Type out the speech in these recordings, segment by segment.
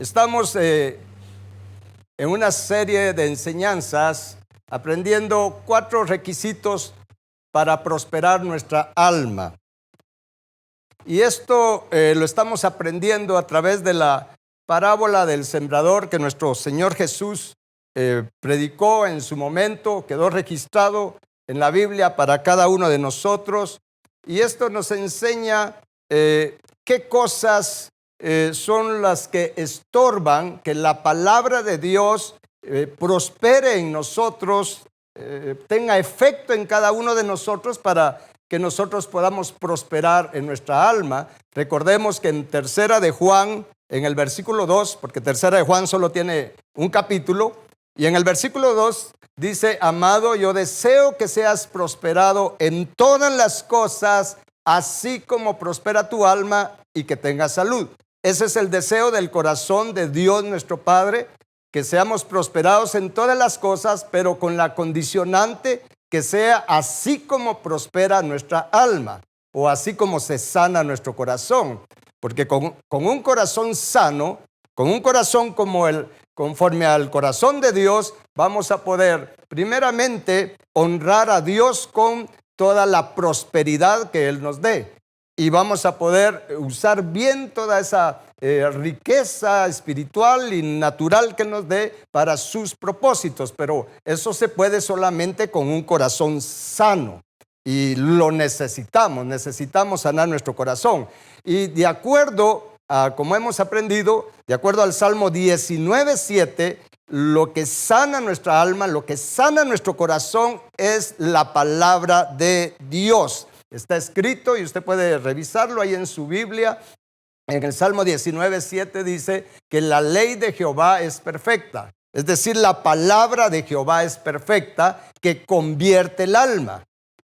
Estamos en una serie de enseñanzas aprendiendo 4 requisitos para prosperar nuestra alma. Y esto lo estamos aprendiendo a través de la parábola del sembrador que nuestro Señor Jesús predicó en su momento, quedó registrado en la Biblia para cada uno de nosotros. Y esto nos enseña qué cosas son las que estorban que la palabra de Dios prospere en nosotros, tenga efecto en cada uno de nosotros para que nosotros podamos prosperar en nuestra alma. Recordemos que en Tercera de Juan, en el versículo 2, porque Tercera de Juan solo tiene un capítulo, y en el versículo 2 dice: amado, yo deseo que seas prosperado en todas las cosas, así como prospera tu alma, y que tengas salud. Ese es el deseo del corazón de Dios nuestro Padre, que seamos prosperados en todas las cosas, pero con la condicionante que sea así como prospera nuestra alma, o así como se sana nuestro corazón. Porque con un corazón sano, con un corazón conforme al corazón de Dios, vamos a poder primeramente honrar a Dios con toda la prosperidad que Él nos dé. Y vamos a poder usar bien toda esa riqueza espiritual y natural que nos dé para sus propósitos. Pero eso se puede solamente con un corazón sano. Y lo necesitamos sanar nuestro corazón. Y de acuerdo a como hemos aprendido, de acuerdo al Salmo 19:7, lo que sana nuestra alma, lo que sana nuestro corazón es la palabra de Dios. Está escrito y usted puede revisarlo ahí en su Biblia. En el Salmo 19:7 dice que la ley de Jehová es perfecta. Es decir, la palabra de Jehová es perfecta, que convierte el alma.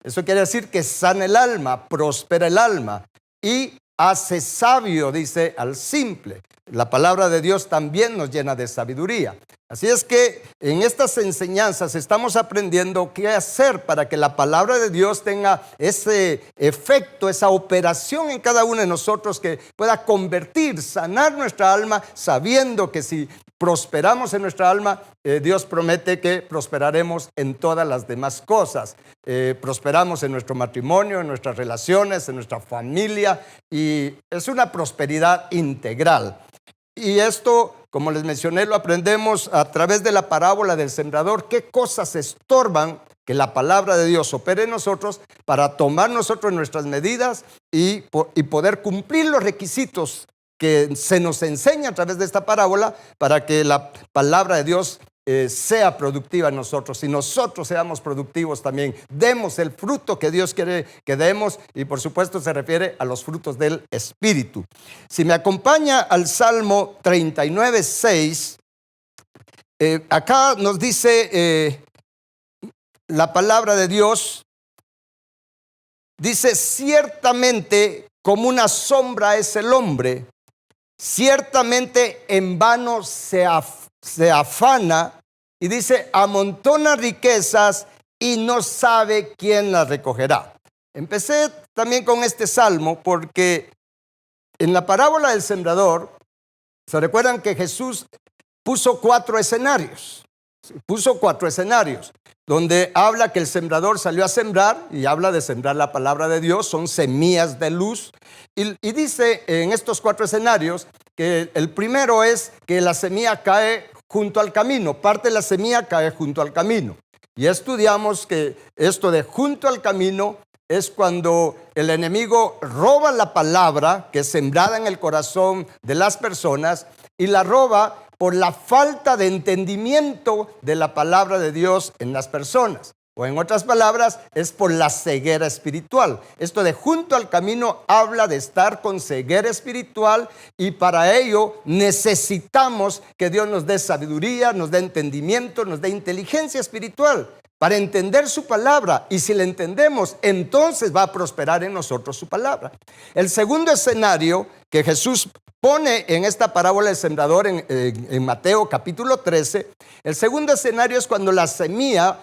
Eso quiere decir que sana el alma, prospera el alma y hace sabio, dice, al simple. La palabra de Dios también nos llena de sabiduría. Así es que en estas enseñanzas estamos aprendiendo qué hacer para que la palabra de Dios tenga ese efecto, esa operación en cada uno de nosotros, que pueda convertir, sanar nuestra alma, sabiendo que si prosperamos en nuestra alma, Dios promete que prosperaremos en todas las demás cosas. Prosperamos en nuestro matrimonio, en nuestras relaciones, en nuestra familia, y es una prosperidad integral. Y esto, como les mencioné, lo aprendemos a través de la parábola del sembrador. ¿Qué cosas estorban que la palabra de Dios opere en nosotros para tomar nosotros nuestras medidas y poder cumplir los requisitos que se nos enseña a través de esta parábola para que la palabra de Dios sea productiva en nosotros y nosotros seamos productivos también, demos el fruto que Dios quiere que demos, y por supuesto se refiere a los frutos del Espíritu. Si me acompaña al Salmo 39:6, acá nos dice la palabra de Dios, dice: ciertamente como una sombra es el hombre, ciertamente en vano se afana, y dice, amontona riquezas y no sabe quién las recogerá. Empecé también con este salmo porque en la parábola del sembrador, ¿se recuerdan que Jesús puso 4 escenarios? Puso 4 escenarios donde habla que el sembrador salió a sembrar, y habla de sembrar la palabra de Dios, son semillas de luz, y dice en estos 4 escenarios que el primero es que la semilla cae junto al camino, parte de la semilla cae junto al camino. Y estudiamos que esto de junto al camino es cuando el enemigo roba la palabra que es sembrada en el corazón de las personas, y la roba por la falta de entendimiento de la palabra de Dios en las personas. O en otras palabras, es por la ceguera espiritual. Esto de junto al camino habla de estar con ceguera espiritual, y para ello necesitamos que Dios nos dé sabiduría, nos dé entendimiento, nos dé inteligencia espiritual para entender su palabra. Y si la entendemos, entonces va a prosperar en nosotros su palabra. El segundo escenario que Jesús pone en esta parábola del sembrador en Mateo capítulo 13, el segundo escenario es cuando la semilla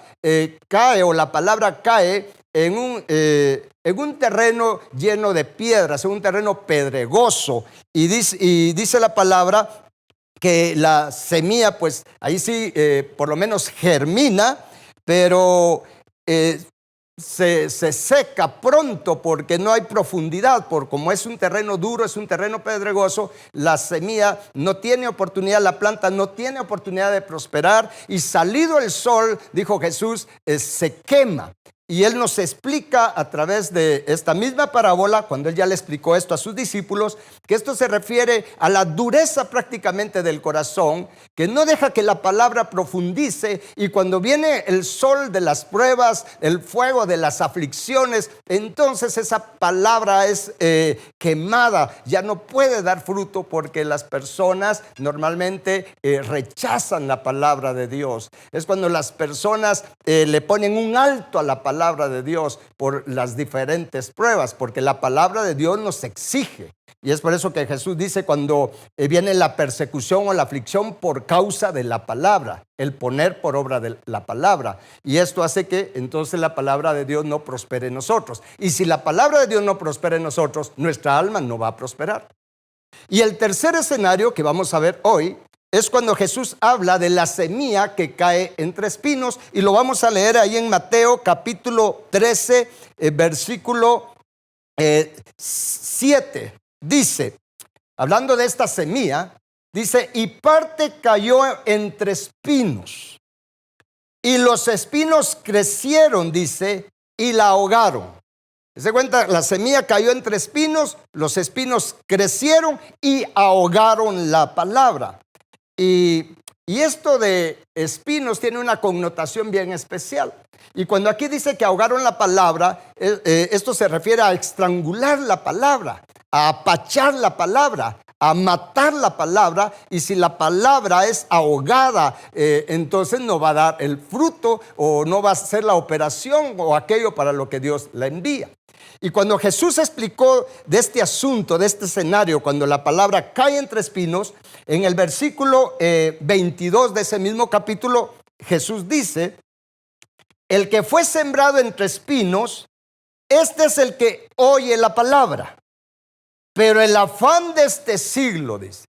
cae, o la palabra cae en un terreno lleno de piedras, en un terreno pedregoso, y dice la palabra que la semilla, pues ahí sí, por lo menos germina, pero se seca pronto porque no hay profundidad, por como es un terreno duro, es un terreno pedregoso, la semilla no tiene oportunidad, la planta no tiene oportunidad de prosperar, y salido el sol, dijo Jesús, se quema. Y Él nos explica a través de esta misma parábola, cuando Él ya le explicó esto a sus discípulos, que esto se refiere a la dureza prácticamente del corazón, que no deja que la palabra profundice, y cuando viene el sol de las pruebas, el fuego de las aflicciones, entonces esa palabra es quemada, ya no puede dar fruto, porque las personas normalmente rechazan la palabra de Dios. Es cuando las personas le ponen un alto a la palabra de Dios por las diferentes pruebas, porque la palabra de Dios nos exige. Y es por eso que Jesús dice, cuando viene la persecución o la aflicción por causa de la palabra, el poner por obra de la palabra. Y esto hace que entonces la palabra de Dios no prospere en nosotros. Y si la palabra de Dios no prospera en nosotros, nuestra alma no va a prosperar. Y el tercer escenario que vamos a ver hoy es cuando Jesús habla de la semilla que cae entre espinos, y lo vamos a leer ahí en Mateo capítulo 13, versículo 7. Dice, hablando de esta semilla, dice, y parte cayó entre espinos, y los espinos crecieron, dice, y la ahogaron. ¿Se cuenta? La semilla cayó entre espinos, los espinos crecieron y ahogaron la palabra. Y esto de espinos tiene una connotación bien especial. Y cuando aquí dice que ahogaron la palabra, esto se refiere a estrangular la palabra, a apachar la palabra, a matar la palabra. Y si la palabra es ahogada, entonces no va a dar el fruto, o no va a ser la operación o aquello para lo que Dios la envía. Y cuando Jesús explicó de este asunto, de este escenario, cuando la palabra cae entre espinos, en el versículo 22 de ese mismo capítulo, Jesús dice, el que fue sembrado entre espinos, este es el que oye la palabra, pero el afán de este siglo, dice,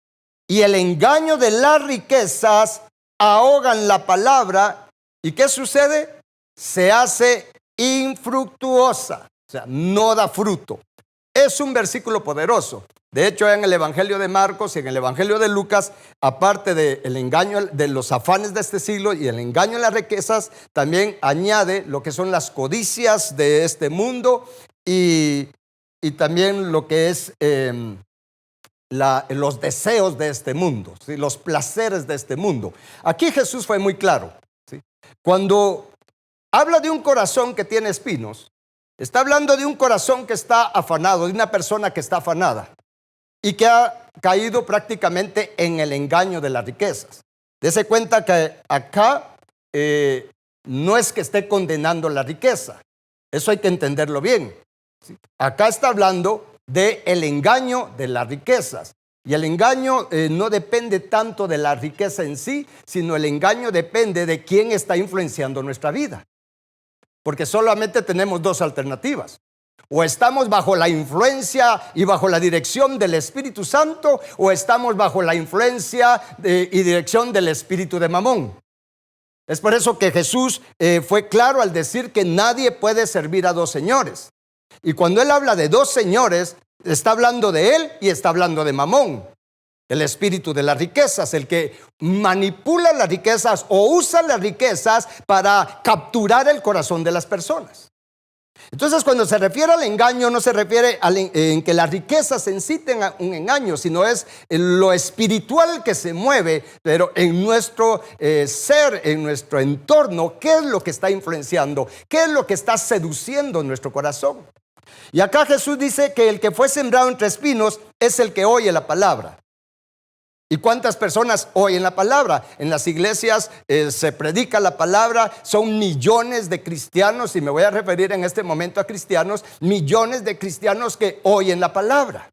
y el engaño de las riquezas ahogan la palabra. ¿Y qué sucede? Se hace infructuosa. O sea, no da fruto. Es un versículo poderoso. De hecho, en el Evangelio de Marcos y en el Evangelio de Lucas, aparte del engaño de los afanes de este siglo y el engaño de las riquezas, también añade lo que son las codicias de este mundo y también lo que es los deseos de este mundo, ¿sí? Los placeres de este mundo. Aquí Jesús fue muy claro, ¿sí? Cuando habla de un corazón que tiene espinos, está hablando de un corazón que está afanado, de una persona que está afanada y que ha caído prácticamente en el engaño de las riquezas. Dese cuenta que acá no es que esté condenando la riqueza, eso hay que entenderlo bien, ¿sí? Acá está hablando del engaño de las riquezas. Y el engaño no depende tanto de la riqueza en sí, sino el engaño depende de quién está influenciando nuestra vida. Porque solamente tenemos dos alternativas. O estamos bajo la influencia y bajo la dirección del Espíritu Santo, o estamos bajo la influencia y dirección del espíritu de Mamón. Es por eso que Jesús fue claro al decir que nadie puede servir a dos señores. Y cuando Él habla de dos señores, está hablando de Él y está hablando de Mamón, el espíritu de las riquezas, el que manipula las riquezas o usa las riquezas para capturar el corazón de las personas. Entonces, cuando se refiere al engaño, no se refiere en que las riquezas en sí tengan un engaño, sino es lo espiritual que se mueve, pero en nuestro ser, en nuestro entorno, ¿qué es lo que está influenciando? ¿Qué es lo que está seduciendo nuestro corazón? Y acá Jesús dice que el que fue sembrado entre espinos es el que oye la palabra. ¿Y cuántas personas oyen la palabra? En las iglesias se predica la palabra, son millones de cristianos, y me voy a referir en este momento a cristianos, millones de cristianos que oyen la palabra.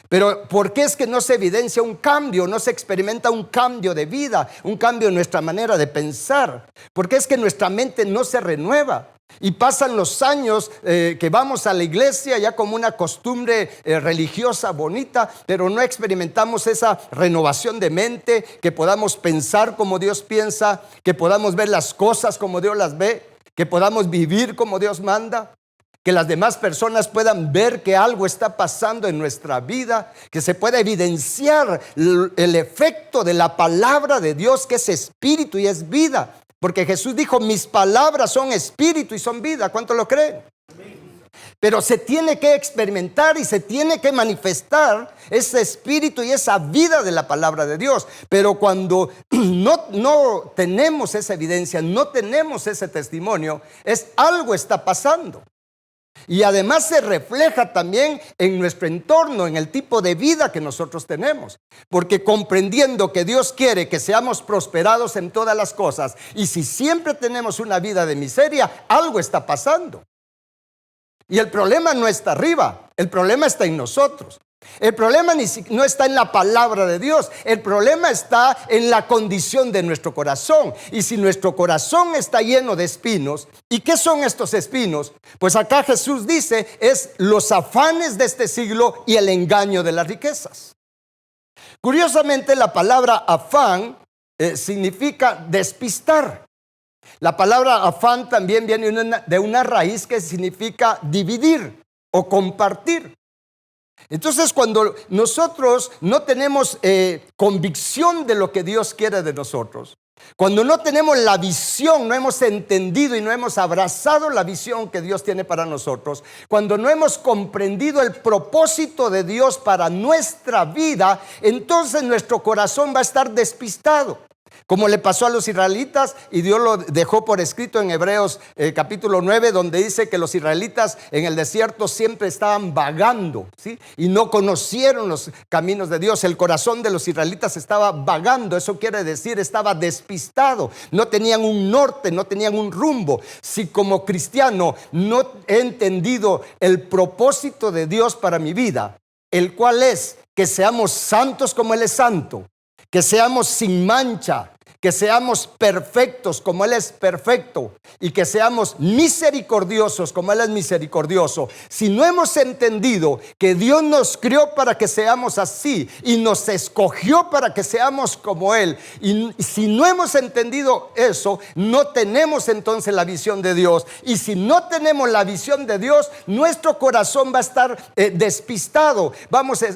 Pero ¿por qué es que no se evidencia un cambio, no se experimenta un cambio de vida, un cambio en nuestra manera de pensar? ¿Por qué es que nuestra mente no se renueva? Y pasan los años que vamos a la iglesia ya como una costumbre religiosa bonita, pero no experimentamos esa renovación de mente, que podamos pensar como Dios piensa, que podamos ver las cosas como Dios las ve, que podamos vivir como Dios manda, que las demás personas puedan ver que algo está pasando en nuestra vida, que se pueda evidenciar el efecto de la palabra de Dios, que es espíritu y es vida. Porque Jesús dijo, mis palabras son espíritu y son vida. ¿Cuánto lo creen? Pero se tiene que experimentar y se tiene que manifestar ese espíritu y esa vida de la palabra de Dios. Pero cuando no tenemos esa evidencia, no tenemos ese testimonio, algo está pasando. Y además se refleja también en nuestro entorno, en el tipo de vida que nosotros tenemos. Porque comprendiendo que Dios quiere que seamos prosperados en todas las cosas, y si siempre tenemos una vida de miseria, algo está pasando. Y el problema no está arriba, el problema está en nosotros. El problema no está en la palabra de Dios, el problema está en la condición de nuestro corazón. Y si nuestro corazón está lleno de espinos, ¿y qué son estos espinos? Pues acá Jesús dice, es los afanes de este siglo y el engaño de las riquezas. Curiosamente, la palabra afán significa despistar. La palabra afán también viene de una raíz que significa dividir o compartir. Entonces, cuando nosotros no tenemos convicción de lo que Dios quiere de nosotros, cuando no tenemos la visión, no hemos entendido y no hemos abrazado la visión que Dios tiene para nosotros, cuando no hemos comprendido el propósito de Dios para nuestra vida, entonces nuestro corazón va a estar despistado. Como le pasó a los israelitas, y Dios lo dejó por escrito en Hebreos capítulo 9, donde dice que los israelitas en el desierto siempre estaban vagando, ¿sí? Y no conocieron los caminos de Dios. El corazón de los israelitas estaba vagando, eso quiere decir estaba despistado. No tenían un norte, no tenían un rumbo. Si como cristiano no he entendido el propósito de Dios para mi vida, el cual es que seamos santos como Él es santo, que seamos sin mancha, que seamos perfectos como Él es perfecto, y que seamos misericordiosos como Él es misericordioso. Si no hemos entendido que Dios nos crió para que seamos así y nos escogió para que seamos como Él, y si no hemos entendido eso, no tenemos entonces la visión de Dios. Y si no tenemos la visión de Dios, nuestro corazón va a estar despistado.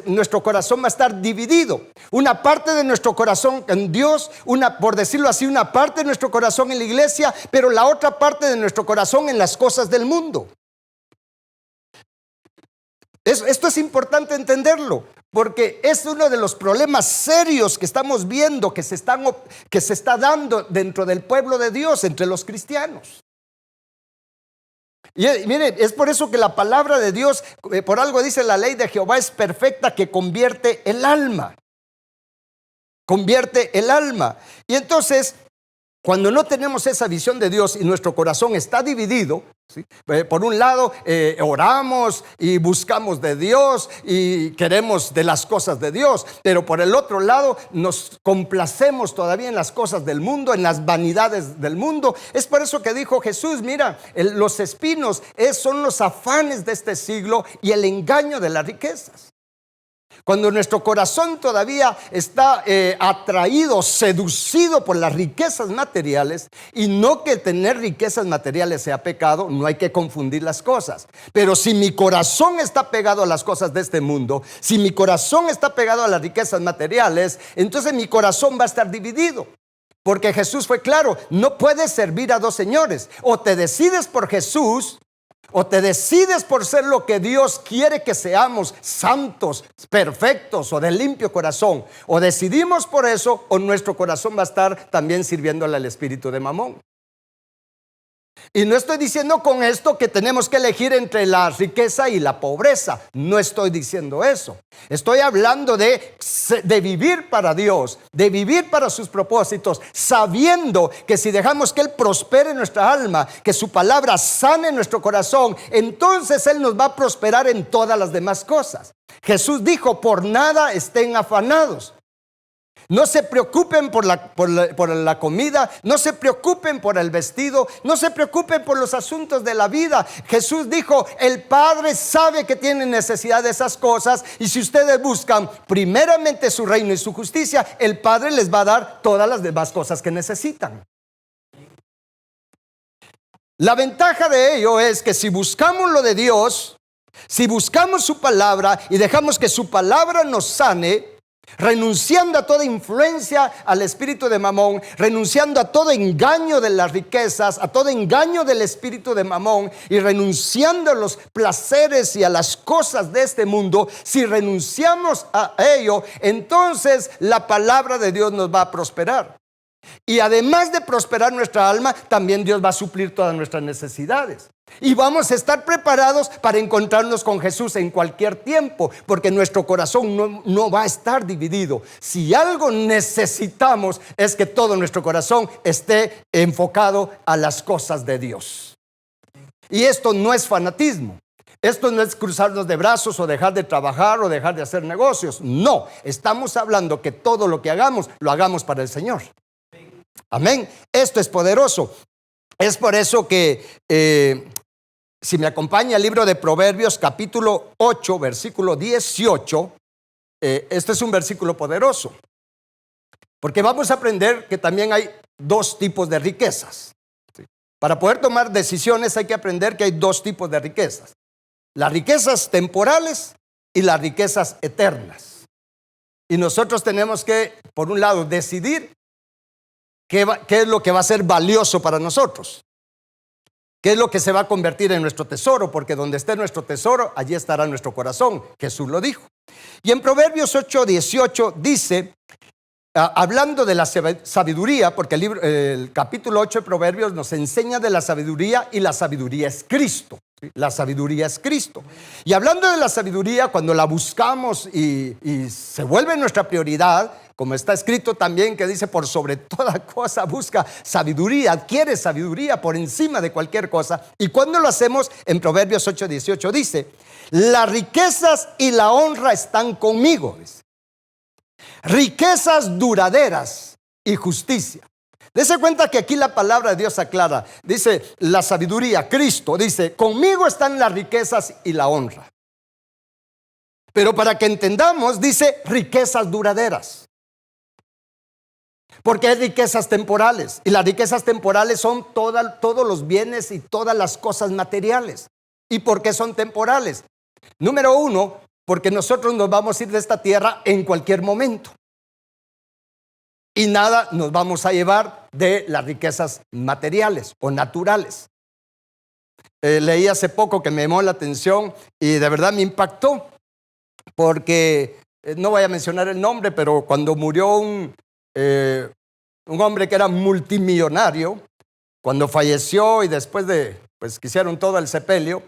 Nuestro corazón va a estar dividido. Una parte de nuestro corazón en Dios, por decirlo así, una parte de nuestro corazón en la iglesia, pero la otra parte de nuestro corazón en las cosas del mundo. Esto es importante entenderlo, porque es uno de los problemas serios que estamos viendo que se está dando dentro del pueblo de Dios, entre los cristianos. Y miren, es por eso que la palabra de Dios, por algo dice la ley de Jehová es perfecta, que convierte el alma. Convierte el alma. Y entonces, cuando no tenemos esa visión de Dios y nuestro corazón está dividido, ¿sí? Por un lado oramos y buscamos de Dios y queremos de las cosas de Dios, pero por el otro lado nos complacemos todavía en las cosas del mundo, en las vanidades del mundo. Es por eso que dijo Jesús, mira, los espinos son los afanes de este siglo y el engaño de las riquezas. Cuando nuestro corazón todavía está atraído, seducido por las riquezas materiales, y no que tener riquezas materiales sea pecado, no hay que confundir las cosas. Pero si mi corazón está pegado a las cosas de este mundo, si mi corazón está pegado a las riquezas materiales, entonces mi corazón va a estar dividido. Porque Jesús fue claro, no puedes servir a dos señores. O te decides por Jesús, o te decides por ser lo que Dios quiere que seamos, santos, perfectos o de limpio corazón. O decidimos por eso, o nuestro corazón va a estar también sirviéndole al espíritu de Mamón. Y no estoy diciendo con esto que tenemos que elegir entre la riqueza y la pobreza. No estoy diciendo eso. Estoy hablando de vivir para Dios, de vivir para sus propósitos, sabiendo que si dejamos que Él prospere nuestra alma, que su palabra sane nuestro corazón, entonces Él nos va a prosperar en todas las demás cosas. Jesús dijo, por nada estén afanados. No se preocupen por la comida, no se preocupen por el vestido, no se preocupen por los asuntos de la vida. Jesús dijo, el Padre sabe que tienen necesidad de esas cosas, y si ustedes buscan primeramente su reino y su justicia, el Padre les va a dar todas las demás cosas que necesitan. La ventaja de ello es que si buscamos lo de Dios, si buscamos su palabra y dejamos que su palabra nos sane, renunciando a toda influencia al espíritu de Mamón, renunciando a todo engaño de las riquezas, a todo engaño del espíritu de Mamón, y renunciando a los placeres y a las cosas de este mundo, si renunciamos a ello, entonces la palabra de Dios nos va a prosperar. Y además de prosperar nuestra alma, también Dios va a suplir todas nuestras necesidades. Y vamos a estar preparados para encontrarnos con Jesús en cualquier tiempo, porque nuestro corazón no va a estar dividido. Si algo necesitamos es que todo nuestro corazón esté enfocado a las cosas de Dios. Y esto no es fanatismo. Esto no es cruzarnos de brazos o dejar de trabajar o dejar de hacer negocios. No, estamos hablando que todo lo que hagamos, lo hagamos para el Señor. Amén. Esto es poderoso. Es por eso que si me acompaña el libro de Proverbios capítulo 8 versículo 18, este es un versículo poderoso, porque vamos a aprender que también hay dos tipos de riquezas. Para poder tomar decisiones hay que aprender que hay dos tipos de riquezas: las riquezas temporales y las riquezas eternas. Y nosotros tenemos que, por un lado, decidir ¿qué es lo que va a ser valioso para nosotros? ¿Qué es lo que se va a convertir en nuestro tesoro? Porque donde esté nuestro tesoro, allí estará nuestro corazón. Jesús lo dijo. Y en Proverbios 8:18 dice, hablando de la sabiduría, porque el capítulo 8 de Proverbios nos enseña de la sabiduría, y la sabiduría es Cristo. La sabiduría es Cristo. Y hablando de la sabiduría, cuando la buscamos y se vuelve nuestra prioridad, como está escrito también, que dice, por sobre toda cosa busca sabiduría, adquiere sabiduría por encima de cualquier cosa. Y cuando lo hacemos, en Proverbios 8:18 dice, las riquezas y la honra están conmigo, dice. Riquezas duraderas y justicia. Dese cuenta que aquí la palabra de Dios aclara. Dice, la sabiduría, Cristo, dice, conmigo están las riquezas y la honra. Pero para que entendamos, dice, riquezas duraderas. Porque hay riquezas temporales, y las riquezas temporales son todos los bienes y todas las cosas materiales. ¿Y por qué son temporales? Número uno, porque nosotros nos vamos a ir de esta tierra en cualquier momento, y nada nos vamos a llevar de las riquezas materiales o naturales. Leí hace poco que me llamó la atención y de verdad me impactó, porque no voy a mencionar el nombre, pero cuando murió un hombre que era multimillonario, cuando falleció y después de, pues quisieron todo el sepelio,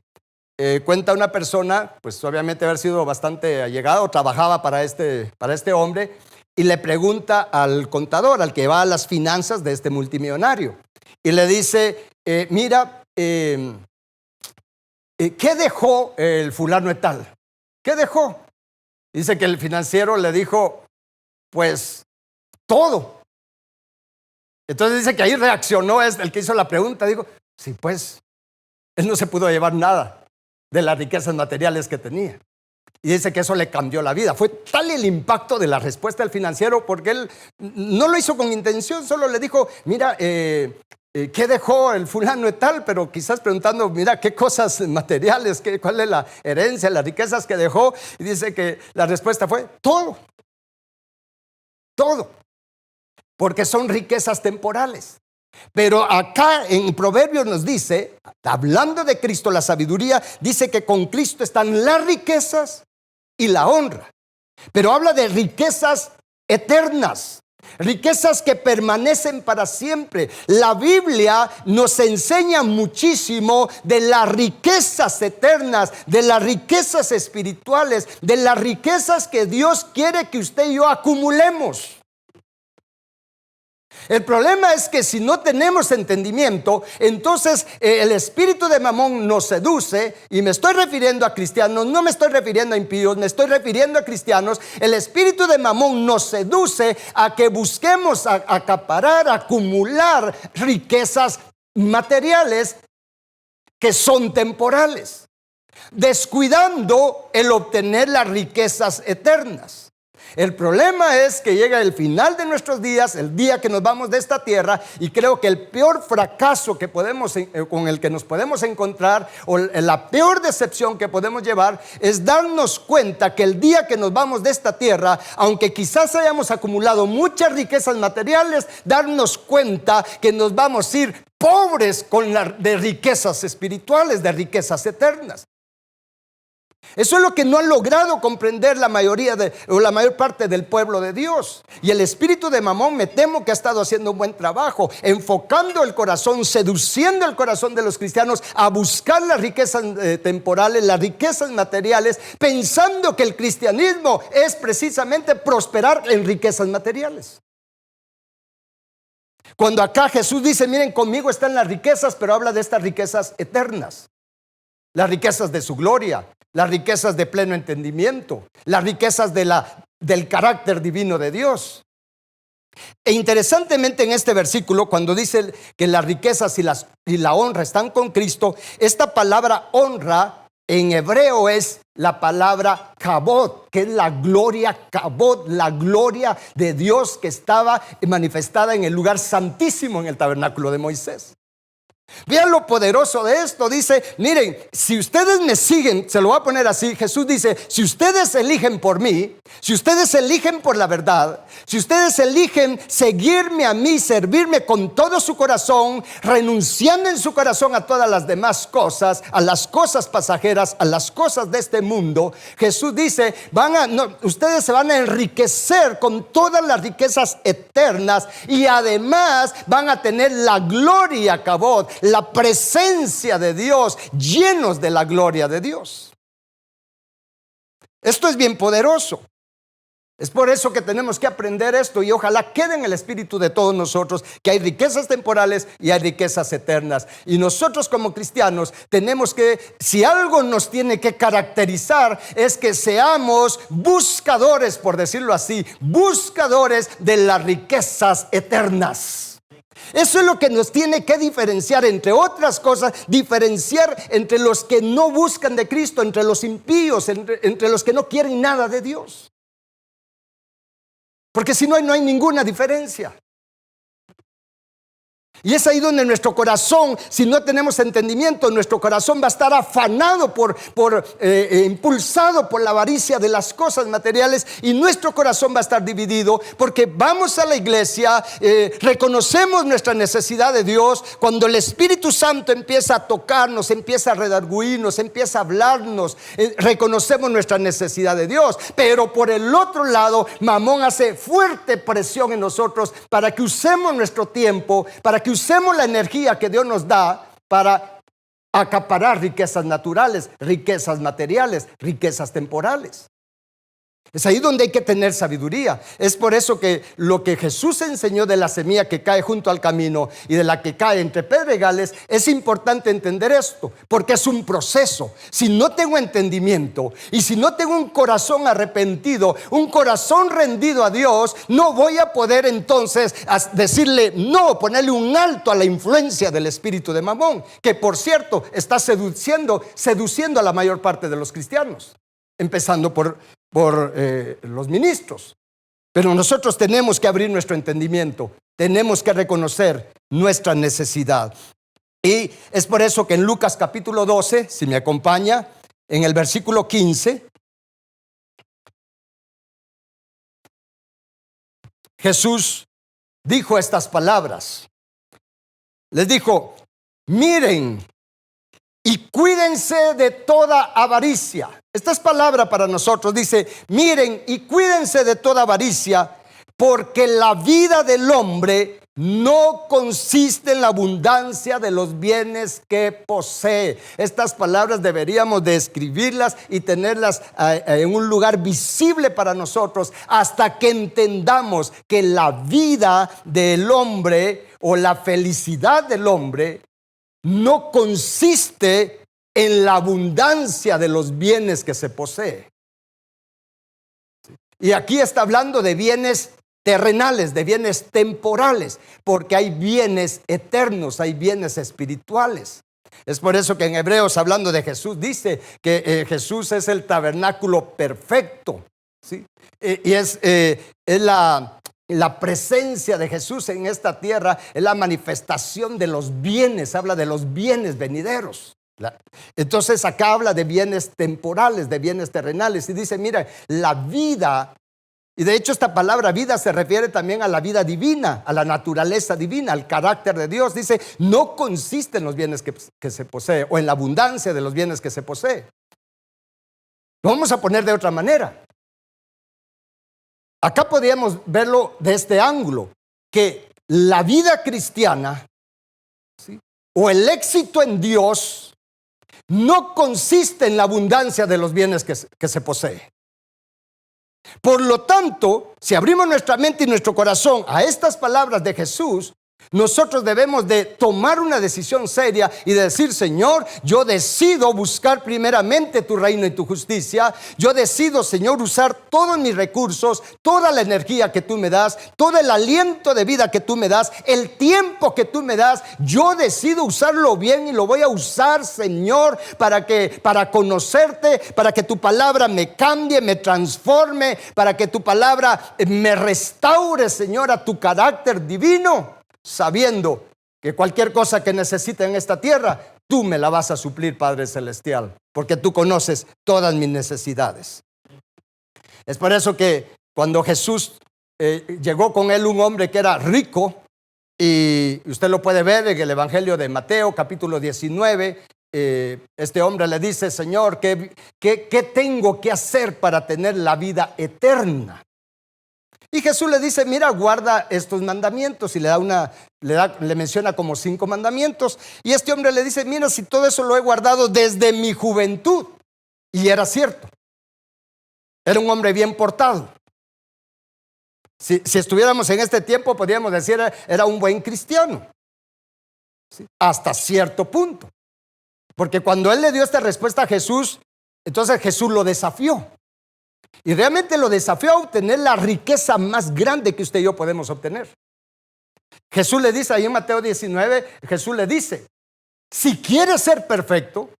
cuenta una persona, pues obviamente haber sido bastante allegado, trabajaba para este hombre, y le pregunta al contador, al que va a las finanzas de este multimillonario, y le dice, mira, ¿qué dejó el fulano de tal? ¿Qué dejó? Dice que el financiero le dijo, pues todo. Entonces dice que ahí reaccionó el que hizo la pregunta, digo, sí, pues él no se pudo llevar nada de las riquezas materiales que tenía. Y dice que eso le cambió la vida. Fue tal el impacto de la respuesta del financiero, porque él no lo hizo con intención, solo le dijo, mira, ¿qué dejó el fulano de tal? Pero quizás preguntando, mira, ¿qué cosas materiales? ¿Cuál es la herencia, las riquezas que dejó? Y dice que la respuesta fue, todo. Todo. Porque son riquezas temporales. Pero acá en Proverbios nos dice, hablando de Cristo, la sabiduría, dice que con Cristo están las riquezas y la honra. Pero habla de riquezas eternas, riquezas que permanecen para siempre. La Biblia nos enseña muchísimo de las riquezas eternas, de las riquezas espirituales, de las riquezas que Dios quiere que usted y yo acumulemos. El problema es que si no tenemos entendimiento, entonces el espíritu de Mamón nos seduce, y me estoy refiriendo a cristianos, no me estoy refiriendo a impíos, me estoy refiriendo a cristianos. El espíritu de Mamón nos seduce a que busquemos acaparar, acumular riquezas materiales que son temporales, descuidando el obtener las riquezas eternas. El problema es que llega el final de nuestros días, el día que nos vamos de esta tierra, y creo que el peor fracaso que con el que nos podemos encontrar, o la peor decepción que podemos llevar, es darnos cuenta que el día que nos vamos de esta tierra, aunque quizás hayamos acumulado muchas riquezas materiales, darnos cuenta que nos vamos a ir pobres de riquezas espirituales, de riquezas eternas. Eso es lo que no ha logrado comprender la mayor parte del pueblo de Dios. Y el espíritu de Mamón, me temo que ha estado haciendo un buen trabajo, enfocando el corazón, seduciendo el corazón de los cristianos a buscar las riquezas temporales, las riquezas materiales, pensando que el cristianismo es precisamente prosperar en riquezas materiales. Cuando acá Jesús dice, miren, conmigo están las riquezas, pero habla de estas riquezas eternas, las riquezas de su gloria, las riquezas de pleno entendimiento, las riquezas del carácter divino de Dios. E interesantemente en este versículo, cuando dice que las riquezas y la honra están con Cristo, esta palabra honra en hebreo es la palabra kabod, que es la gloria kabod, la gloria de Dios que estaba manifestada en el lugar santísimo en el tabernáculo de Moisés. Vean lo poderoso de esto. Dice, miren, si ustedes me siguen, se lo voy a poner así, Jesús dice, si ustedes eligen por mí, si ustedes eligen por la verdad, si ustedes eligen seguirme a mí, servirme con todo su corazón, renunciando en su corazón a todas las demás cosas, a las cosas pasajeras, a las cosas de este mundo, Jesús dice, ustedes se van a enriquecer con todas las riquezas eternas, y además van a tener la gloria kabod, la presencia de Dios, llenos de la gloria de Dios. Esto es bien poderoso. Es por eso que tenemos que aprender esto, y ojalá quede en el espíritu de todos nosotros que hay riquezas temporales y hay riquezas eternas. Y nosotros como cristianos tenemos que, si algo nos tiene que caracterizar, es que seamos buscadores, por decirlo así, buscadores de las riquezas eternas. Eso es lo que nos tiene que diferenciar, entre otras cosas, diferenciar entre los que no buscan de Cristo, entre los impíos, entre los que no quieren nada de Dios. Porque si no hay ninguna diferencia. Y es ahí donde nuestro corazón, si no tenemos entendimiento, nuestro corazón va a estar afanado impulsado por la avaricia de las cosas materiales, y nuestro corazón va a estar dividido, porque vamos a la iglesia, reconocemos nuestra necesidad de Dios. Cuando el Espíritu Santo empieza a tocarnos, empieza a redarguirnos, empieza a hablarnos, reconocemos nuestra necesidad de Dios. Pero por el otro lado, Mamón hace fuerte presión en nosotros para que usemos nuestro tiempo, para que usemos la energía que Dios nos da para acaparar riquezas naturales, riquezas materiales, riquezas temporales. Es ahí donde hay que tener sabiduría. Es por eso que lo que Jesús enseñó de la semilla que cae junto al camino y de la que cae entre pedregales, es importante entender esto, porque es un proceso. Si no tengo entendimiento y si no tengo un corazón arrepentido, un corazón rendido a Dios, no voy a poder entonces decirle no, ponerle un alto a la influencia del espíritu de Mamón, que por cierto está seduciendo a la mayor parte de los cristianos, empezando por los ministros. Pero nosotros tenemos que abrir nuestro entendimiento, tenemos que reconocer nuestra necesidad. Y es por eso que en Lucas capítulo 12, si me acompaña, en el versículo 15, Jesús dijo estas palabras. Les dijo, miren y cuídense de toda avaricia. Esta es palabra para nosotros. Dice, miren y cuídense de toda avaricia, porque la vida del hombre no consiste en la abundancia de los bienes que posee. Estas palabras deberíamos de escribirlas y tenerlas en un lugar visible para nosotros hasta que entendamos que la vida del hombre o la felicidad del hombre no consiste en la abundancia de los bienes que se posee. Y aquí está hablando de bienes terrenales, de bienes temporales, porque hay bienes eternos, hay bienes espirituales. Es por eso que en Hebreos, hablando de Jesús, dice que Jesús es el tabernáculo perfecto, ¿sí? Y es la presencia de Jesús en esta tierra, es la manifestación de los bienes, habla de los bienes venideros. Entonces acá habla de bienes temporales, de bienes terrenales, y dice, mira, la vida, y de hecho esta palabra vida se refiere también a la vida divina, a la naturaleza divina, al carácter de Dios. Dice, no consiste en los bienes que se posee o en la abundancia de los bienes que se posee. Lo vamos a poner de otra manera. Acá podríamos verlo de este ángulo, que la vida cristiana, ¿sí?, o el éxito en Dios no consiste en la abundancia de los bienes que se posee. Por lo tanto, si abrimos nuestra mente y nuestro corazón a estas palabras de Jesús, nosotros debemos de tomar una decisión seria y de decir, Señor, yo decido buscar primeramente tu reino y tu justicia. Yo decido, Señor, usar todos mis recursos, toda la energía que tú me das, todo el aliento de vida que tú me das, el tiempo que tú me das. Yo decido usarlo bien y lo voy a usar, Señor, para conocerte, para que tu palabra me cambie, me transforme, para que tu palabra me restaure, Señor, a tu carácter divino, sabiendo que cualquier cosa que necesite en esta tierra, tú me la vas a suplir, Padre Celestial, porque tú conoces todas mis necesidades. Es por eso que cuando Jesús llegó con él un hombre que era rico, y usted lo puede ver en el Evangelio de Mateo, capítulo 19, este hombre le dice, Señor, ¿qué tengo que hacer para tener la vida eterna? Y Jesús le dice, mira, guarda estos mandamientos, y le menciona como 5 mandamientos. Y este hombre le dice, mira, si todo eso lo he guardado desde mi juventud. Y era cierto, era un hombre bien portado. Si estuviéramos en este tiempo, podríamos decir, era un buen cristiano, ¿sí?, hasta cierto punto. Porque cuando él le dio esta respuesta a Jesús, entonces Jesús lo desafió. Y realmente lo desafió a obtener la riqueza más grande que usted y yo podemos obtener. Jesús le dice ahí en Mateo 19, Jesús le dice, si quieres ser perfecto,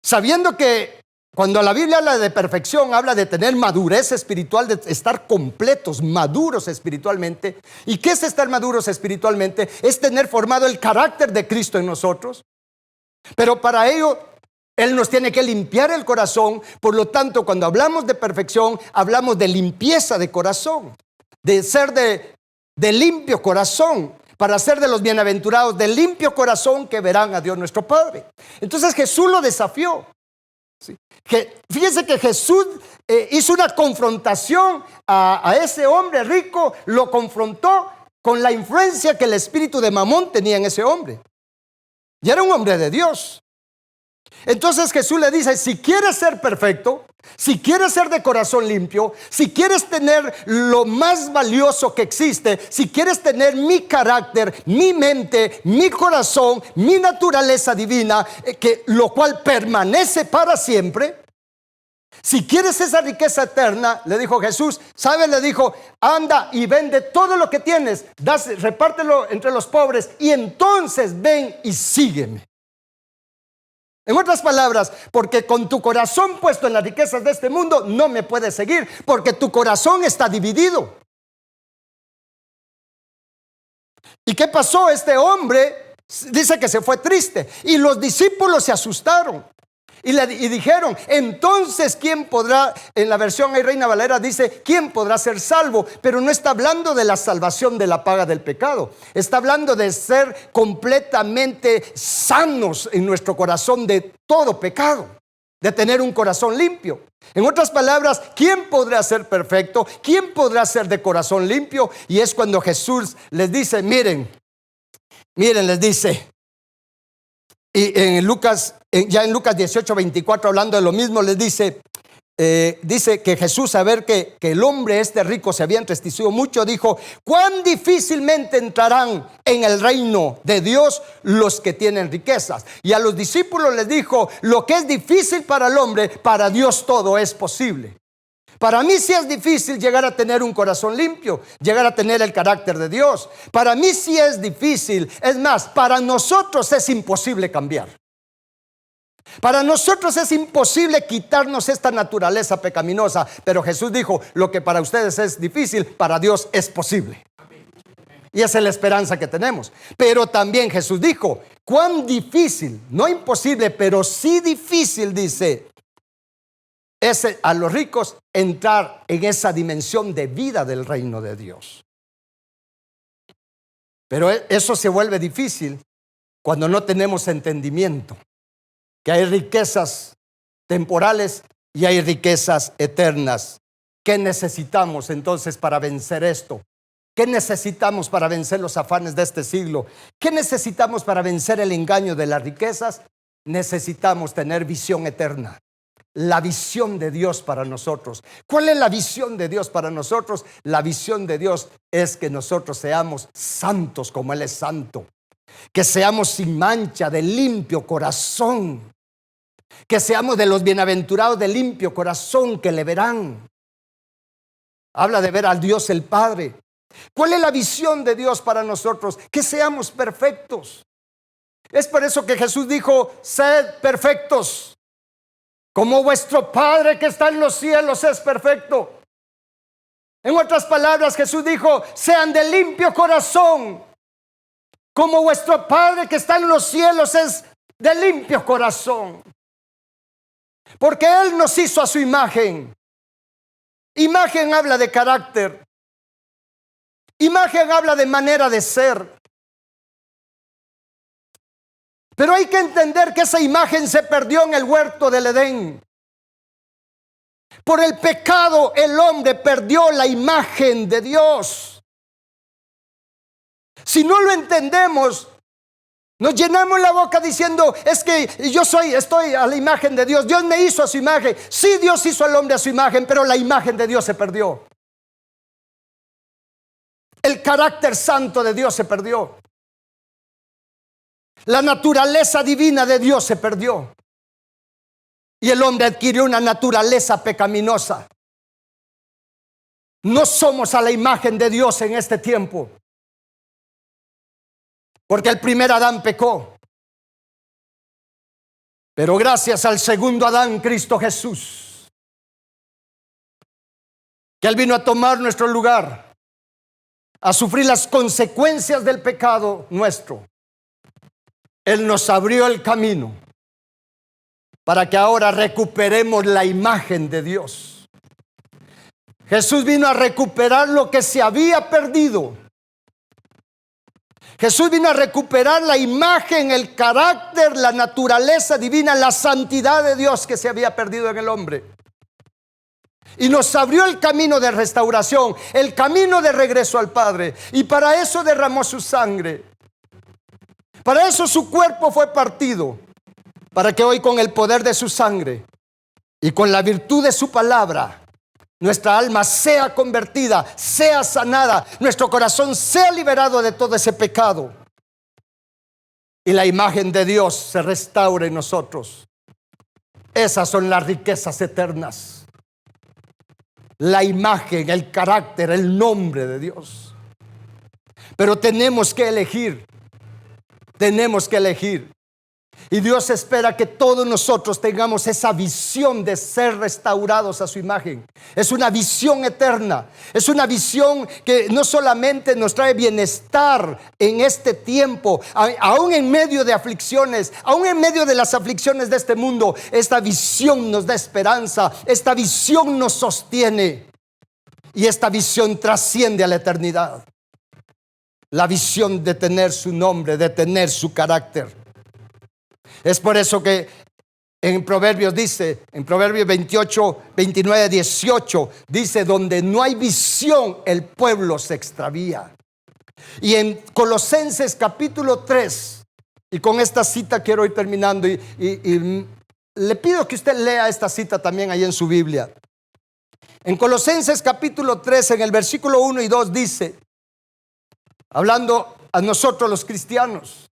sabiendo que cuando la Biblia habla de perfección, habla de tener madurez espiritual, de estar completos, maduros espiritualmente. ¿Y qué es estar maduros espiritualmente? Es tener formado el carácter de Cristo en nosotros. Pero para ello, Él nos tiene que limpiar el corazón. Por lo tanto, cuando hablamos de perfección, hablamos de limpieza de corazón, de ser de limpio corazón, para ser de los bienaventurados de limpio corazón que verán a Dios nuestro Padre. Entonces Jesús lo desafió. ¿Sí? Fíjense que Jesús hizo una confrontación a ese hombre rico, lo confrontó con la influencia que el espíritu de Mamón tenía en ese hombre. Y era un hombre de Dios. Entonces Jesús le dice, si quieres ser perfecto, si quieres ser de corazón limpio, si quieres tener lo más valioso que existe, si quieres tener mi carácter, mi mente, mi corazón, mi naturaleza divina, lo cual permanece para siempre, si quieres esa riqueza eterna, le dijo Jesús, ¿sabes? Le dijo, anda y vende todo lo que tienes, repártelo entre los pobres y entonces ven y sígueme. En otras palabras, porque con tu corazón puesto en las riquezas de este mundo no me puedes seguir, porque tu corazón está dividido. ¿Y qué pasó? Este hombre dice que se fue triste y los discípulos se asustaron y dijeron, entonces ¿quién podrá? En la versión Reina Valera dice, ¿quién podrá ser salvo? Pero no está hablando de la salvación de la paga del pecado. Está hablando de ser completamente sanos en nuestro corazón de todo pecado. de tener un corazón limpio. En otras palabras, ¿quién podrá ser perfecto? ¿Quién podrá ser de corazón limpio? Y es cuando Jesús les dice, miren, les dice, y en Lucas 18:24, hablando de lo mismo, les dice, dice que Jesús, a ver que el hombre rico se había entristecido mucho, dijo, cuán difícilmente entrarán en el reino de Dios los que tienen riquezas. Y a los discípulos les dijo, lo que es difícil para el hombre, para Dios todo es posible. Para mí sí es difícil llegar a tener un corazón limpio, llegar a tener el carácter de Dios. Para mí sí es difícil, es más, para nosotros es imposible cambiar. Para nosotros es imposible quitarnos esta naturaleza pecaminosa, pero Jesús dijo, lo que para ustedes es difícil, para Dios es posible. Y esa es la esperanza que tenemos. Pero también Jesús dijo, cuán difícil, no imposible, pero sí difícil, dice, es a los ricos entrar en esa dimensión de vida del reino de Dios. Pero eso se vuelve difícil cuando no tenemos entendimiento que hay riquezas temporales y hay riquezas eternas. ¿Qué necesitamos entonces para vencer esto? ¿Qué necesitamos para vencer los afanes de este siglo? ¿Qué necesitamos para vencer el engaño de las riquezas? Necesitamos tener visión eterna. La visión de Dios para nosotros. ¿Cuál es la visión de Dios para nosotros? La visión de Dios es que nosotros seamos santos como Él es santo. Que seamos sin mancha, de limpio corazón. Que seamos de los bienaventurados de limpio corazón, que le verán. Habla de ver al Dios el Padre. ¿Cuál es la visión de Dios para nosotros? Que seamos perfectos. Es por eso que Jesús dijo, sed perfectos, como vuestro Padre que está en los cielos es perfecto. En otras palabras, Jesús dijo, sean de limpio corazón, como vuestro Padre que está en los cielos es de limpio corazón. Porque Él nos hizo a su imagen. Imagen habla de carácter. Imagen habla de manera de ser. Pero hay que entender que esa imagen se perdió en el huerto del Edén. Por el pecado, el hombre perdió la imagen de Dios. Si no lo entendemos, nos llenamos la boca diciendo, es que estoy a la imagen de Dios. Dios me hizo a su imagen. Sí, Dios hizo al hombre a su imagen, pero la imagen de Dios se perdió. El carácter santo de Dios se perdió. La naturaleza divina de Dios se perdió. Y el hombre adquirió una naturaleza pecaminosa. No somos a la imagen de Dios en este tiempo. Porque el primer Adán pecó. Pero gracias al segundo Adán, Cristo Jesús, que Él vino a tomar nuestro lugar, a sufrir las consecuencias del pecado nuestro. Él nos abrió el camino para que ahora recuperemos la imagen de Dios. Jesús vino a recuperar lo que se había perdido. Jesús vino a recuperar la imagen, el carácter, la naturaleza divina, la santidad de Dios que se había perdido en el hombre. Y nos abrió el camino de restauración, el camino de regreso al Padre. Y para eso derramó su sangre. Para eso su cuerpo fue partido. Para que hoy con el poder de su sangre y con la virtud de su palabra, nuestra alma sea convertida, sea sanada, nuestro corazón sea liberado de todo ese pecado. Y la imagen de Dios se restaure en nosotros. Esas son las riquezas eternas. La imagen, el carácter, el nombre de Dios. Pero tenemos que elegir. Tenemos que elegir. Y Dios espera que todos nosotros tengamos esa visión de ser restaurados a su imagen. Es una visión eterna. Es una visión que no solamente nos trae bienestar en este tiempo, aún en medio de aflicciones, aún en medio de las aflicciones de este mundo. Esta visión nos da esperanza. Esta visión nos sostiene. Y esta visión trasciende a la eternidad. La visión de tener su nombre, de tener su carácter. Es por eso que En Proverbios dice, en Proverbios 28, 29, 18, dice, donde no hay visión, el pueblo se extravía. Y en Colosenses capítulo 3, y con esta cita quiero ir terminando, y le pido que usted lea esta cita también ahí en su Biblia. En Colosenses capítulo 3, en el versículo 1 y 2 dice, hablando a nosotros los cristianos,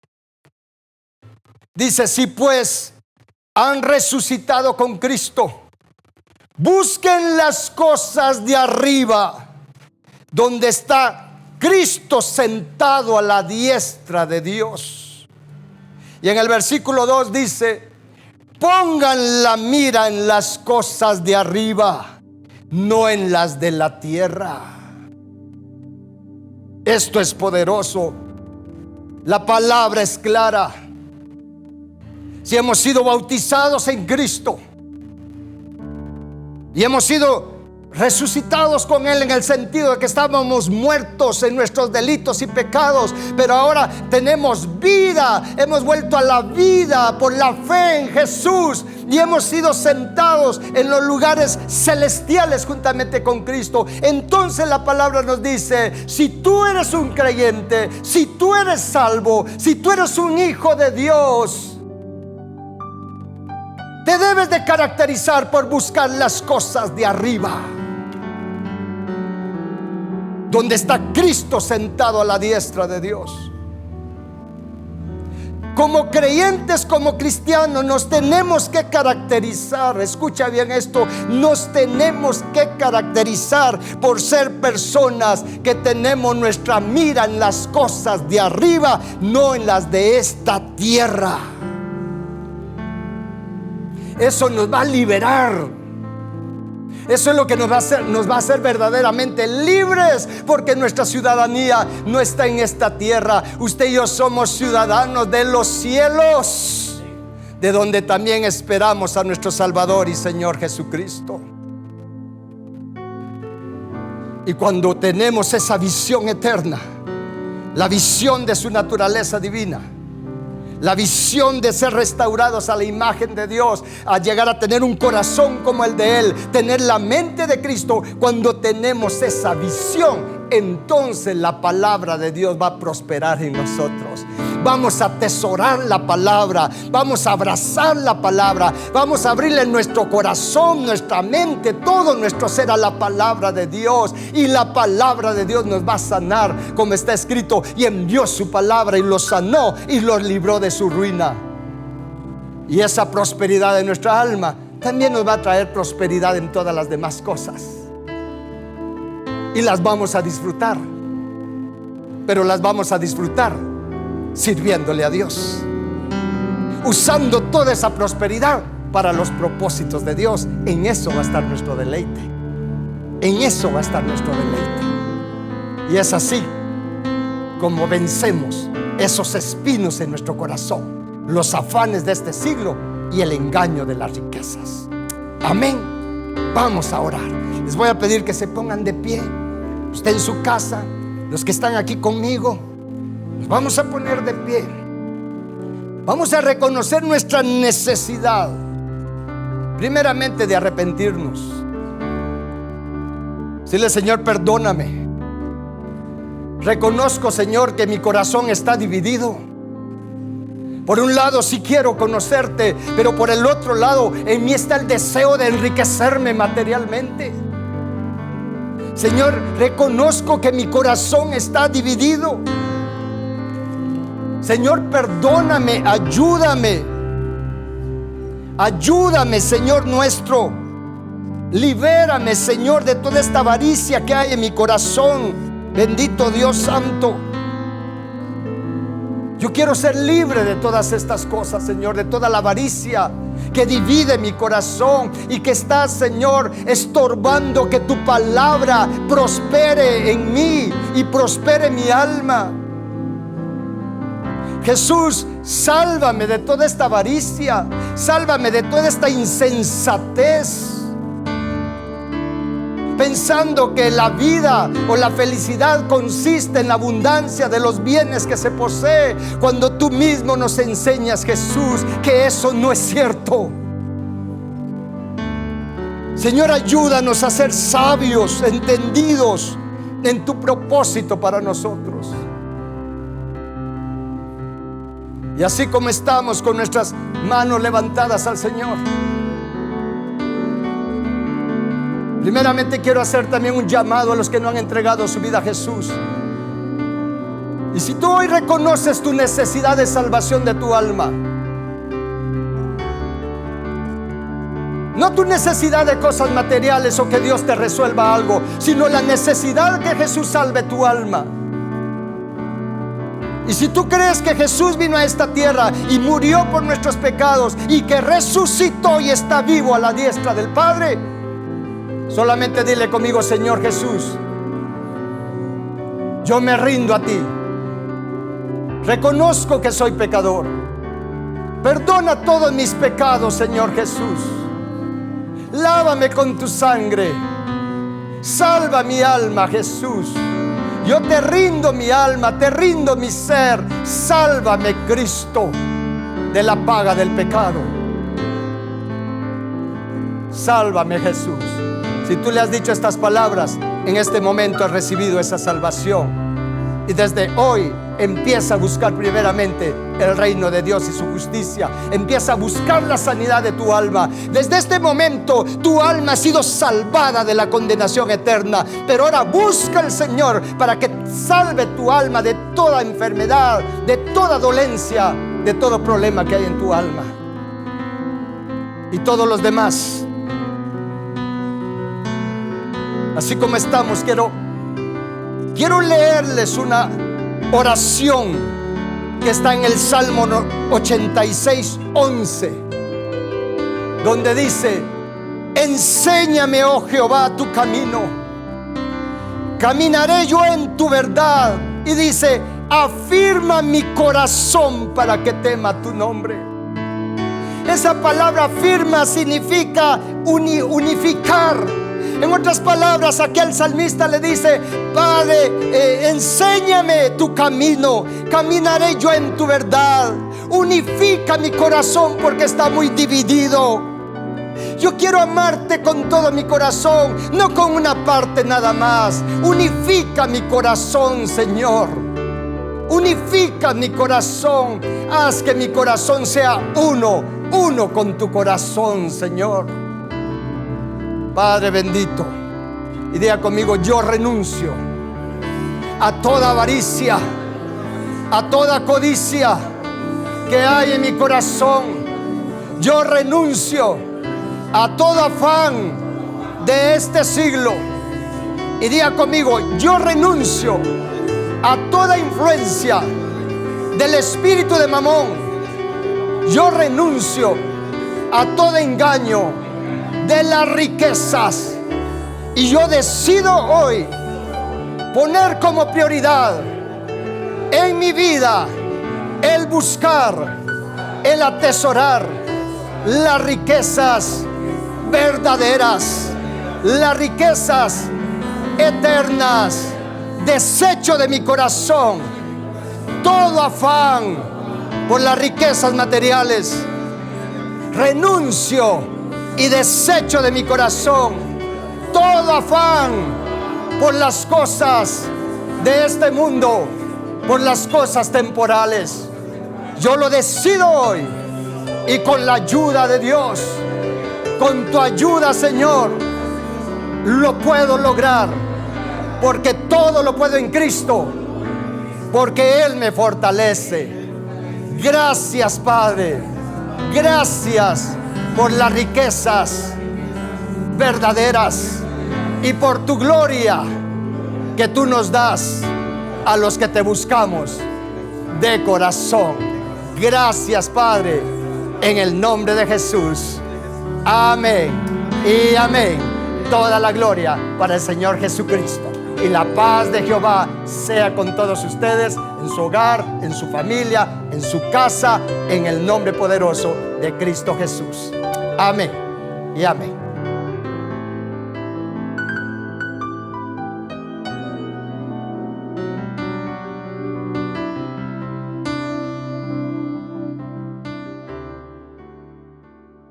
dice, si pues han resucitado con Cristo, busquen las cosas de arriba, donde está Cristo sentado a la diestra de Dios. Y en el versículo 2 dice, pongan la mira en las cosas de arriba, no en las de la tierra. Esto es poderoso. La palabra es clara. Si hemos sido bautizados en Cristo y hemos sido resucitados con Él, en el sentido de que estábamos muertos en nuestros delitos y pecados, pero ahora tenemos vida, hemos vuelto a la vida por la fe en Jesús y hemos sido sentados en los lugares celestiales juntamente con Cristo. Entonces la palabra nos dice, si tú eres un creyente, si tú eres salvo, si tú eres un hijo de Dios, te debes de caracterizar por buscar las cosas de arriba, donde está Cristo sentado a la diestra de Dios. Como creyentes, como cristianos, nos tenemos que caracterizar, escucha bien esto, nos tenemos que caracterizar por ser personas que tenemos nuestra mira en las cosas de arriba, no en las de esta tierra. Eso nos va a liberar. Eso es lo que nos va a hacer verdaderamente libres, porque nuestra ciudadanía no está en esta tierra. Usted y yo somos ciudadanos de los cielos, de donde también esperamos a nuestro Salvador y Señor Jesucristo. Y cuando tenemos esa visión eterna, la visión de su naturaleza divina, la visión de ser restaurados a la imagen de Dios, a llegar a tener un corazón como el de Él, tener la mente de Cristo. Cuando tenemos esa visión, entonces la palabra de Dios va a prosperar en nosotros. Vamos a atesorar la palabra, vamos a abrazar la palabra, vamos a abrirle nuestro corazón, nuestra mente, todo nuestro ser a la palabra de Dios. Y la palabra de Dios nos va a sanar, como está escrito, y envió su palabra y los sanó y los libró de su ruina. Y esa prosperidad de nuestra alma también nos va a traer prosperidad en todas las demás cosas, y las vamos a disfrutar, pero las vamos a disfrutar sirviéndole a Dios, usando toda esa prosperidad para los propósitos de Dios. En eso va a estar nuestro deleite. En eso va a estar nuestro deleite. Y es así como vencemos esos espinos en nuestro corazón, los afanes de este siglo y el engaño de las riquezas. Amén. Vamos a orar. Les voy a pedir que se pongan de pie. Usted en su casa, los que están aquí conmigo, nos vamos a poner de pie. Vamos a reconocer nuestra necesidad, primeramente, de arrepentirnos. Dile: Señor, perdóname. Reconozco, Señor, que mi corazón está dividido. Por un lado sí quiero conocerte, pero por el otro lado en mí está el deseo de enriquecerme materialmente. Señor, reconozco que mi corazón está dividido. Señor, perdóname, ayúdame. Ayúdame, Señor nuestro. Libérame, Señor, de toda esta avaricia que hay en mi corazón. Bendito Dios santo. Yo quiero ser libre de todas estas cosas, Señor, de toda la avaricia que divide mi corazón y que está, Señor, estorbando que tu palabra prospere en mí y prospere mi alma. Jesús, sálvame de toda esta avaricia, sálvame de toda esta insensatez, pensando que la vida o la felicidad consiste en la abundancia de los bienes que se posee, cuando tú mismo nos enseñas, Jesús, que eso no es cierto. Señor, ayúdanos a ser sabios, entendidos en tu propósito para nosotros. Y así como estamos con nuestras manos levantadas al Señor, primeramente quiero hacer también un llamado a los que no han entregado su vida a Jesús. Y si tú hoy reconoces tu necesidad de salvación de tu alma, no tu necesidad de cosas materiales o que Dios te resuelva algo, sino la necesidad que Jesús salve tu alma. Y si tú crees que Jesús vino a esta tierra y murió por nuestros pecados y que resucitó y está vivo a la diestra del Padre, solamente dile conmigo: Señor Jesús, yo me rindo a ti. Reconozco que soy pecador. Perdona todos mis pecados, Señor Jesús. Lávame con tu sangre. Salva mi alma, Jesús. Yo te rindo mi alma, te rindo mi ser. Sálvame, Cristo, de la paga del pecado. Sálvame, Jesús. Si tú le has dicho estas palabras, en este momento has recibido esa salvación. Y desde hoy empieza a buscar primeramente el reino de Dios y su justicia. Empieza a buscar la sanidad de tu alma. Desde este momento tu alma ha sido salvada de la condenación eterna. Pero ahora busca al Señor para que salve tu alma de toda enfermedad, de toda dolencia, de todo problema que hay en tu alma. Y todos los demás, así como estamos, quiero leerles una oración que está en el Salmo 86:11, donde dice: enséñame, oh Jehová, tu camino, caminaré yo en tu verdad. Y dice: afirma mi corazón para que tema tu nombre. Esa palabra firma significa unificar. En otras palabras, aquí el salmista le dice: Padre, enséñame tu camino, caminaré yo en tu verdad. Unifica mi corazón porque está muy dividido. Yo quiero amarte con todo mi corazón, no con una parte nada más. Unifica mi corazón, Señor. Unifica mi corazón. Haz que mi corazón sea uno con tu corazón, Señor. Padre bendito, y diga conmigo: yo renuncio a toda avaricia, a toda codicia que hay en mi corazón. Yo renuncio a todo afán de este siglo. Y diga conmigo: yo renuncio a toda influencia del espíritu de Mamón. Yo renuncio a todo engaño de las riquezas. Y yo decido hoy poner como prioridad en mi vida el buscar, el atesorar las riquezas verdaderas, las riquezas eternas. Desecho de mi corazón todo afán por las riquezas materiales. Renuncio y desecho de mi corazón todo afán por las cosas de este mundo, por las cosas temporales. Yo lo decido hoy, y con la ayuda de Dios, con tu ayuda, Señor, lo puedo lograr, porque todo lo puedo en Cristo, porque Él me fortalece. Gracias, Padre. Gracias por las riquezas verdaderas y por tu gloria que tú nos das a los que te buscamos de corazón. Gracias, Padre, en el nombre de Jesús. Amén y amén. Toda la gloria para el Señor Jesucristo. Y la paz de Jehová sea con todos ustedes, en su hogar, en su familia, en su casa, en el nombre poderoso de Cristo Jesús. Amén y amén.